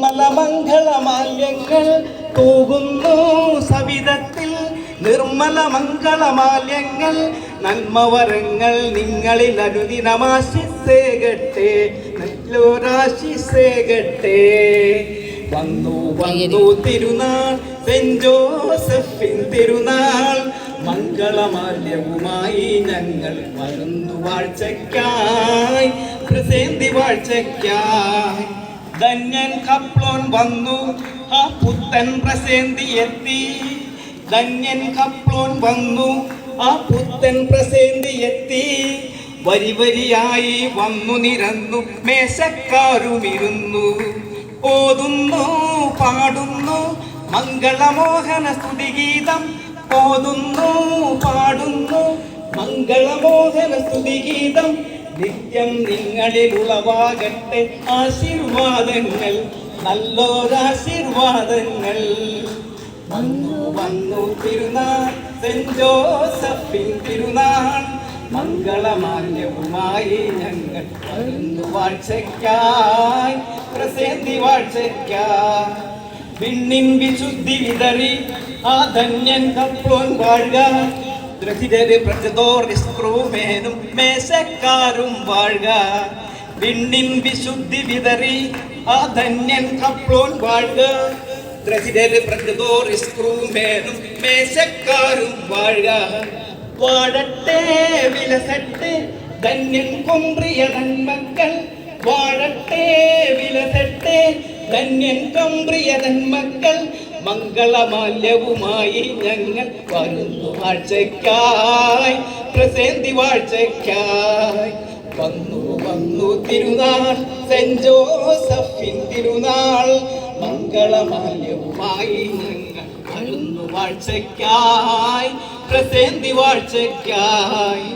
നിർമ്മല മംഗളമാല്യങ്ങൾ തൂകുന്നു സവിധത്തിൽ. നിർമ്മല മംഗളമാല്യങ്ങൾ നന്മവരങ്ങൾ നിങ്ങളിൽ അനുദിനമാശിസേകട്ടെ, നല്ലൊരാശിസേകട്ടെ. വന്നു വന്നു തിരുനാൾ, സെന്റ് ജോസഫിൻ തിരുനാൾ. മംഗളമാല്യവുമായി ഞങ്ങൾ വരുന്നു വാഴ്ചയ്ക്കായി, പ്രസേന്തി വാഴ്ചയ്ക്കായി. ധന്യൻ കപ്ലോൻ വന്നു, ആ പുത്തൻ പ്രസേന്തി എത്തി. ധന്യൻ കപ്ലോൻ വന്നു, ആ പുത്തൻ പ്രസേന്തി എത്തി. വരി വരിയായി വന്നു നിരന്നു മേശക്കാരുമിരുന്നു. ഓതുന്നു പാടുന്നു മംഗളമോഹന സ്തുതിഗീതം. ഓതുന്നു പാടുന്നു മംഗളമോഹന സ്തുതിഗീതം. നിത്യം നിങ്ങളിൽ ഉളവാകട്ടെ ആശീർവാദങ്ങൾ, നല്ലൊരാശീർവാദങ്ങൾ. വന്നു വന്നു തിരുനാൾ, സെന്റ് ജോസഫിൻ തിരുനാൾ. മംഗളമാല്യവുമായി ഞങ്ങൾ വരുന്നു വാഴ്ചയ്ക്കായി, പ്രസേന്തി വാഴ്ചയ്ക്കായി. വിണ്ണിൻ വിശുദ്ധി വിതറി ആ ധന്യൻ കപ്ലോൻ വാഴ്ക. ദ്രഹിതര് പ്രജതോർസ്ക്രൂമേനും മേശക്കാരും വാഴ്ക. വിണ്ണിൻ വിശുദ്ധി വിതറി ആ ധന്യൻ കപ്ലോൻ വാഴ്ക. ദ്രഹിതര് പ്രജതോർസ്ക്രൂമേനും മേശക്കാരും വാഴ്ക. വാഴട്ടെ വിലസട്ടെ ധന്യൻ കൊമ്പ്രിയ നന്മക്കൾ. വാഴട്ടെ വിലസട്ടെ ധന്യൻ കൊമ്പ്രിയ നന്മക്കൾ. മംഗളമാല്യവുമായി ഞങ്ങൾ വരുന്നു വാഴ്ചയ്ക്കായി, പ്രസേന്തി വാഴ്ചയ്ക്കായി. വന്നു വന്നു തിരുനാൾ, സെന്റ് ജോസഫിൻ തിരുനാൾ. മംഗളമാല്യവുമായി ഞങ്ങൾ വരുന്നു വാഴ്ചയ്ക്കായി, പ്രസേന്തി വാഴ്ചയ്ക്കായി.